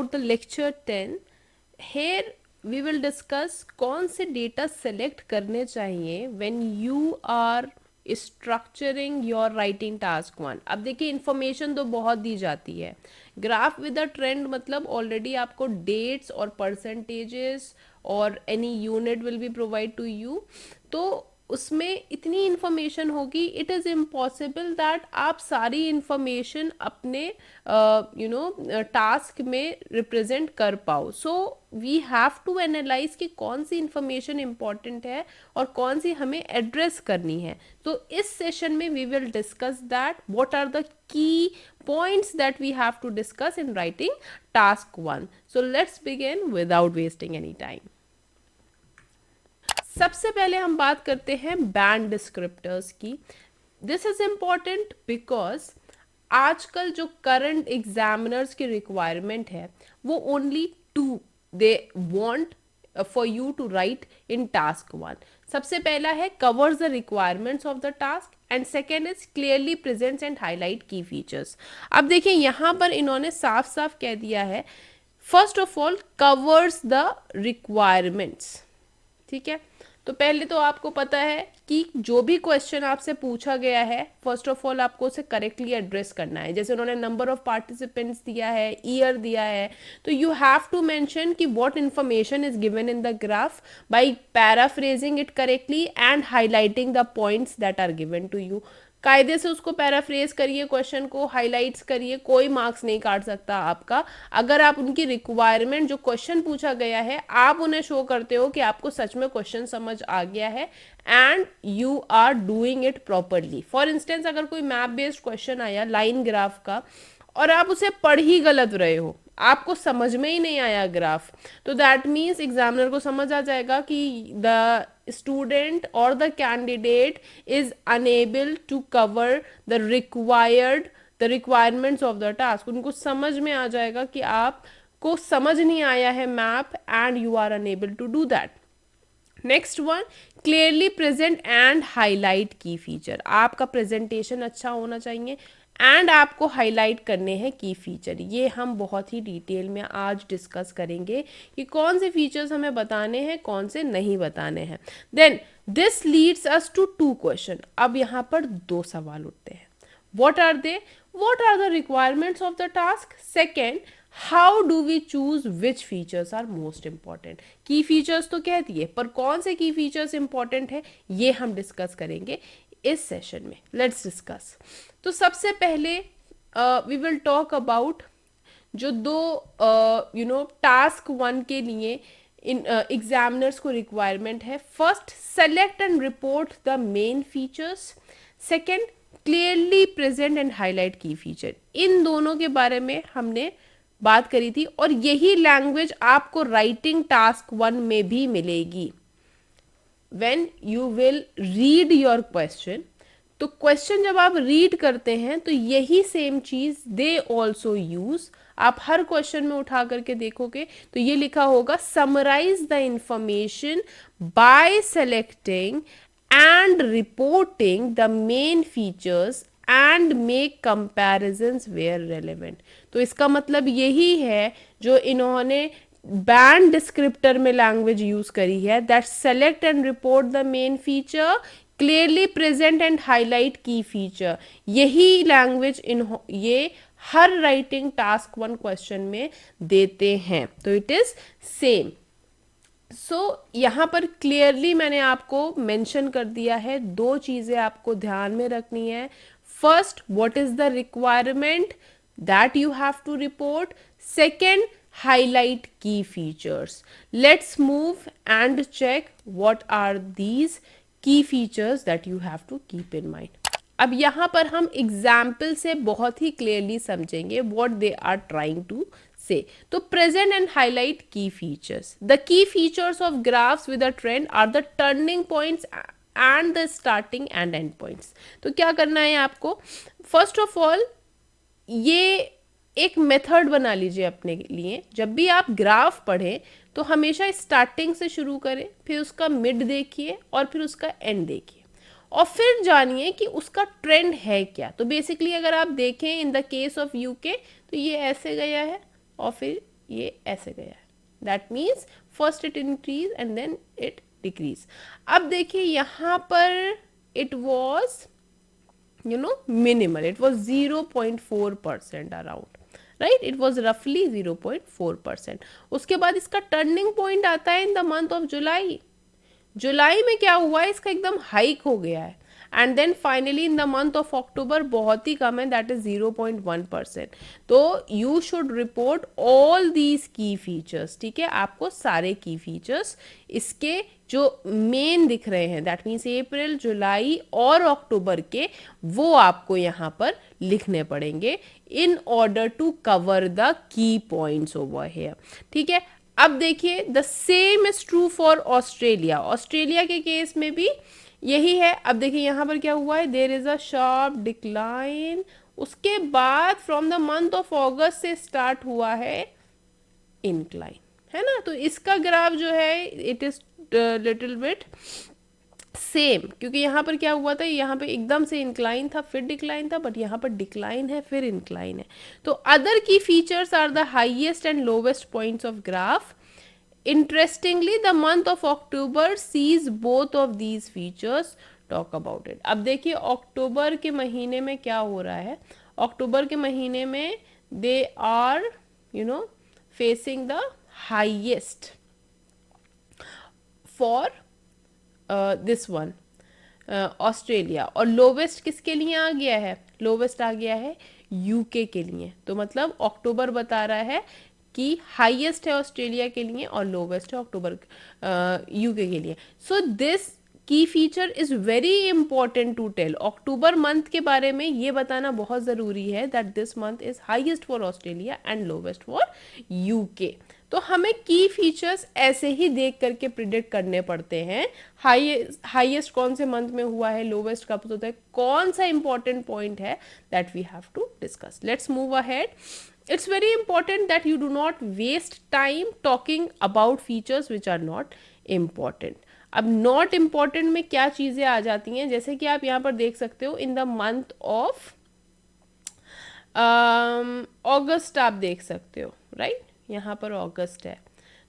About the lecture 10. Here we will discuss कौन से data select करने चाहिए when you are structuring your writing task 1. अब देखिए इन्फॉर्मेशन तो बहुत दी जाती है. ग्राफ विद अ ट्रेंड मतलब ऑलरेडी आपको डेट्स और परसेंटेजेस और any unit will be provide to you. तो उसमें इतनी इन्फॉर्मेशन होगी, इट इज़ इम्पॉसिबल दैट आप सारी इन्फॉर्मेशन अपने टास्क में रिप्रेजेंट कर पाओ. So we have to analyse कि कौन सी इन्फॉर्मेशन इम्पॉर्टेंट है और कौन सी हमें एड्रेस करनी है. तो इस सेशन में we will discuss that what are the key points that we have to discuss in writing task 1. So let's begin without wasting any time. सबसे पहले हम बात करते हैं बैंड डिस्क्रिप्टर्स की. दिस इज इम्पॉर्टेंट बिकॉज आजकल जो करंट एग्जामिनर्स की रिक्वायरमेंट है वो only to they want for you to write in task 1. सबसे पहला है covers the requirements of the task and second is clearly presents and highlight key features. अब देखिए यहाँ पर इन्होंने साफ साफ कह दिया है first of all covers the requirements. ठीक है, तो पहले तो आपको पता है कि जो भी क्वेश्चन आपसे पूछा गया है फर्स्ट ऑफ ऑल आपको उसे करेक्टली एड्रेस करना है. जैसे उन्होंने नंबर ऑफ पार्टिसिपेंट्स दिया है, ईयर दिया है, तो यू हैव टू मेंशन कि what information is given in the graph by paraphrasing it correctly and highlighting the points that are given to you. कायदे से उसको पैराफ्रेज करिए, क्वेश्चन को हाईलाइट्स करिए, कोई मार्क्स नहीं काट सकता आपका अगर आप उनकी रिक्वायरमेंट जो क्वेश्चन पूछा गया है आप उन्हें शो करते हो कि आपको सच में क्वेश्चन समझ आ गया है and you are doing it properly. For instance अगर कोई मैप बेस्ड क्वेश्चन आया लाइन ग्राफ का और आप उसे पढ़ ही गलत रहे हो, आपको समझ में ही नहीं आया ग्राफ, तो दैट मीन्स एग्जामिनर को समझ आ जाएगा कि द स्टूडेंट और the candidate is unable to cover the requirements of the task. उनको समझ में आ जाएगा कि आपको समझ नहीं आया है map and you are unable to do that. Next one, clearly present and highlight key feature. आपका प्रेजेंटेशन अच्छा होना चाहिए एंड आपको हाईलाइट करने हैं की फीचर. ये हम बहुत ही डिटेल में आज डिस्कस करेंगे कि कौन से फीचर्स हमें बताने हैं, कौन से नहीं बताने हैं. Then this leads us to two question. अब यहाँ पर दो सवाल उठते हैं. What are they? What are the requirements of the task. Second, how do we choose which features are most important. Key features तो कह दिए पर कौन से की फीचर्स इंपॉर्टेंट है ये हम डिस्कस करेंगे इस सेशन में. Let's discuss. तो सबसे पहले वी विल टॉक अबाउट जो दो टास्क 1 के लिए इन एग्जामिनर्स को रिक्वायरमेंट है. First, select and report the main features. Second, clearly present and highlight key feature. इन दोनों के बारे में हमने बात करी थी और यही लैंग्वेज आपको राइटिंग टास्क 1 में भी मिलेगी. when you will read your question, तो क्वेश्चन जब आप रीड करते हैं तो यही सेम चीज दे ऑल्सो यूज. आप हर क्वेश्चन में उठा करके देखोगे तो ये लिखा होगा summarise the information by selecting and reporting the main features and make comparisons where relevant. तो इसका मतलब यही है जो इन्होंने बैंड डिस्क्रिप्टर में लैंग्वेज यूज करी है, that select and report the main feature, clearly present and highlight key feature. यही लैंग्वेज ये हर राइटिंग टास्क 1 क्वेश्चन में देते हैं. तो इट इज सेम. सो यहाँ पर क्लियरली मैंने आपको मेंशन कर दिया है. दो चीजें आपको ध्यान में रखनी है. First, what is the requirement that you have to report. Second, highlight key features. Let's move and check what are these key features that you have to keep in mind. अब यहाँ पर हम एग्जाम्पल से बहुत ही clearly समझेंगे what they are trying to say. तो present and highlight key features. The key features of graphs with a trend are the turning points and the starting and end points. तो क्या करना है आपको? First of all, ये एक method बना लीजिए अपने लिए. जब भी आप ग्राफ पढ़ें तो हमेशा स्टार्टिंग से शुरू करें, फिर उसका मिड देखिए और फिर उसका एंड देखिए और फिर जानिए कि उसका ट्रेंड है क्या. तो बेसिकली अगर आप देखें in the case of UK तो ये ऐसे गया है और फिर ये ऐसे गया है, that means first it increase and then it decrease. अब देखिए यहाँ पर it was minimal, it was 0.4% around, right? It was roughly 0.4%. उसके बाद इसका टर्निंग पॉइंट आता है in the month of July. जुलाई में क्या हुआ है, इसका एकदम हाइक हो गया है. And then finally in the month of October बहुत ही कम है, दैट इज 0.1%. तो you should report all these key features. ठीक है, आपको सारे की फीचर्स इसके जो मेन दिख रहे हैं, दैट मीन्स अप्रैल, जुलाई और अक्टूबर के, वो आपको यहाँ पर लिखने पड़ेंगे in order to cover the key points over here. ठीक है, अब देखिए the same is true for Australia. Australia के केस में भी यही है. अब देखिए यहाँ पर क्या हुआ है, there is a sharp decline. उसके बाद from the month of August से स्टार्ट हुआ है इंक्लाइन, है ना. तो इसका ग्राफ जो है it is little bit same, क्योंकि यहाँ पर क्या हुआ था, यहाँ पे एकदम से इंक्लाइन था फिर डिक्लाइन था, बट यहाँ पर डिक्लाइन है फिर इंक्लाइन है. तो other key features are the highest and lowest points of graph. Interestingly, the month of October sees both of these features. Talk about it. अब देखिए अक्टूबर के महीने में क्या हो रहा है. अक्टूबर के महीने में they are facing the highest for this one Australia. और लोवेस्ट किसके लिए आ गया है, लोवेस्ट आ गया है यूके के लिए. तो मतलब अक्टूबर बता रहा है कि हाईएस्ट है ऑस्ट्रेलिया के लिए और लोवेस्ट है अक्टूबर यूके के लिए. So this key feature is very important to tell. October month के बारे में ये बताना बहुत ज़रूरी है that this month is highest for Australia and lowest for UK. तो हमें की फीचर्स ऐसे ही देख करके प्रिडिक्ट करने पड़ते हैं. हाईएस्ट कौन से मंथ में हुआ है, लोवेस्ट कब होता है, कौन सा इंपॉर्टेंट पॉइंट है, that we have to discuss. Let's move ahead. It's very important that you do not waste time talking about features which are not important. अब not important में क्या चीज़ें आ जाती हैं, जैसे कि आप यहाँ पर देख सकते हो इन द मंथ ऑफ अगस्त आप देख सकते हो, राइट. यहाँ पर अगस्त है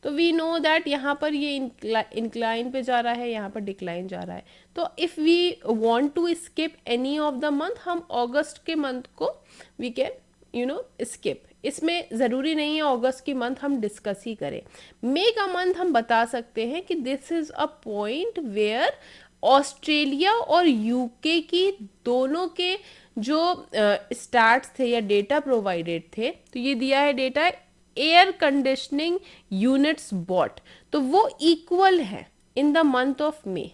तो वी नो दैट यहाँ पर ये इंक्लाइन पे जा रहा है, यहाँ पर डिक्लाइन जा रहा है. तो if we want to skip any of the month, हम अगस्त के मंथ को वी कैन स्किप. इसमें ज़रूरी नहीं है अगस्त की मंथ हम डिस्कस ही करें. मई का मंथ हम बता सकते हैं कि this is a point where Australia और यूके की दोनों के जो स्टार्ट्स थे या डेटा प्रोवाइडेड थे, तो ये दिया है data air conditioning units both, तो वो इक्वल है in the month of May.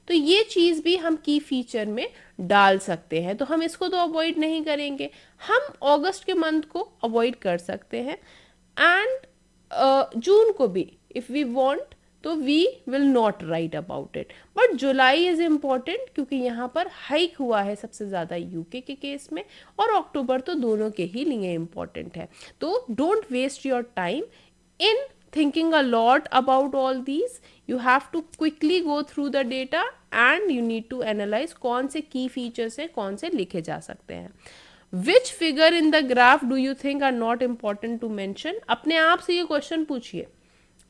तो ये चीज़ भी हम की फीचर में डाल सकते हैं. तो हम इसको तो अवॉइड नहीं करेंगे, हम अगस्त के मंथ को अवॉइड कर सकते हैं एंड जून को भी इफ़ वी वांट तो we will not write about it. But July is important क्योंकि यहाँ पर हाइक हुआ है सबसे ज़्यादा यूके के केस में, और अक्टूबर तो दोनों के ही लिए इम्पॉर्टेंट है. तो don't waste your time in thinking a lot about all these. You have to quickly go through the data and you need to analyze कौन से key features हैं, कौन से लिखे जा सकते हैं. Which figure in the graph do you think are not important to mention? अपने आप से ये क्वेश्चन पूछिए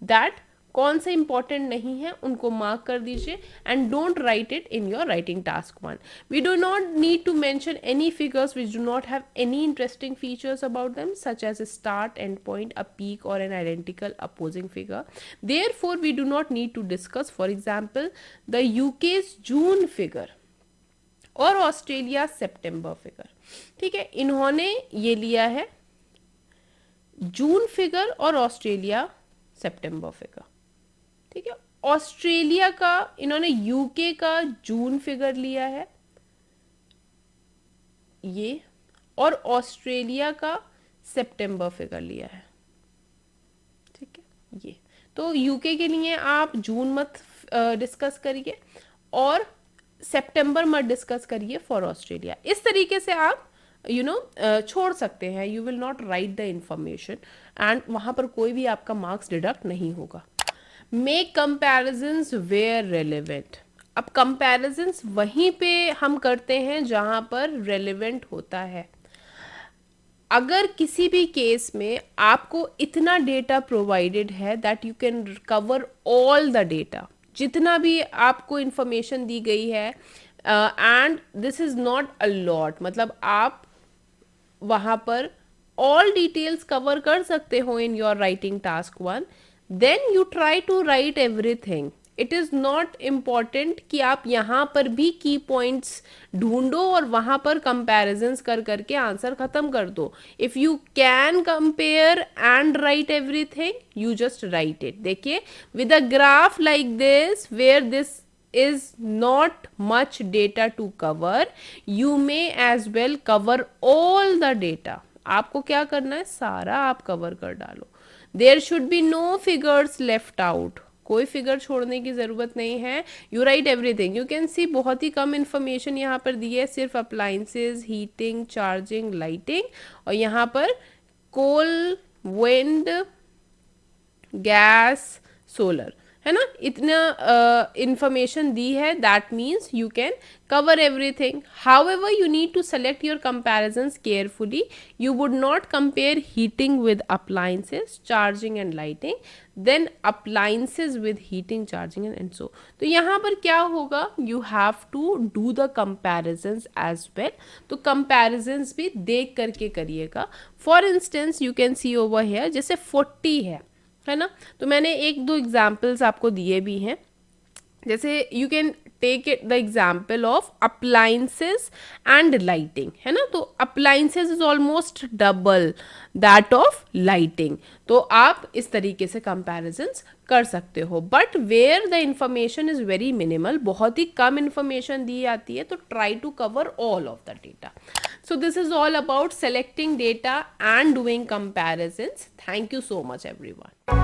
that कौन से इंपॉर्टेंट नहीं है उनको मार्क कर दीजिए and don't write it in your writing task 1. We do not need to mention any figures which do not have any interesting features about them such as a start, end point, a peak or an identical opposing figure. Therefore we do not need to discuss, for example, the UK's June figure और Australia सितंबर figure. ठीक है, इन्होंने ये लिया है जून figure और Australia सितंबर figure. ठीक है, ऑस्ट्रेलिया का इन्होंने यूके का जून फिगर लिया है ये, और ऑस्ट्रेलिया का सितंबर फिगर लिया है. ठीक है, ये तो यूके के लिए आप जून मत डिस्कस करिए और सितंबर मत डिस्कस करिए फॉर ऑस्ट्रेलिया. इस तरीके से आप छोड़ सकते हैं. You will not write the information and वहाँ पर कोई भी आपका मार्क्स डिडक्ट नहीं होगा. Make comparisons where relevant. अब कंपैरिजंस वहीं पे हम करते हैं जहाँ पर रेलेवेंट होता है. अगर किसी भी केस में आपको इतना डेटा प्रोवाइडेड है that you can cover all the data, जितना भी आपको इंफॉर्मेशन दी गई है, and this is not a lot, मतलब आप वहाँ पर ऑल डिटेल्स कवर कर सकते हो in your writing task 1, then you try to write everything. It is not important कि आप यहाँ पर भी की पॉइंट्स ढूंढो और वहाँ पर कंपैरिजंस कर करके आंसर ख़त्म कर दो. If you can compare and write everything, you just write it. देखिए, with a graph like this where this is not much data to cover, you may as well cover all the data. आपको क्या करना है, सारा आप cover कर डालो. There should be no figures left out. कोई फिगर छोड़ने की ज़रूरत नहीं है. You right everything. You can सी बहुत ही कम इन्फॉर्मेशन यहाँ पर दी है, सिर्फ अप्लाइंसेज, हीटिंग, चार्जिंग, लाइटिंग, और यहाँ पर कोल, विंड, गैस, सोलर, है ना. इतना इंफॉर्मेशन दी है, that means you can cover everything. However you need to select your comparisons carefully. You would not compare heating with appliances, charging and lighting, then appliances with heating, charging and so. तो यहाँ पर क्या होगा, you have to do the comparisons as well. तो comparisons भी देख करके करिएगा. For instance you can see over here, जैसे 40 है ना, तो मैंने एक दो एग्जाम्पल्स आपको दिए भी हैं. जैसे you can take it the example of appliances and lighting, है ना. तो appliances is almost double that of lighting. तो आप इस तरीके से कंपैरिजंस कर सकते हो. But where the information is very minimal, बहुत ही कम इंफॉर्मेशन दी जाती है, तो try to cover all of the data. So this is all about selecting data and doing comparisons. Thank you so much everyone.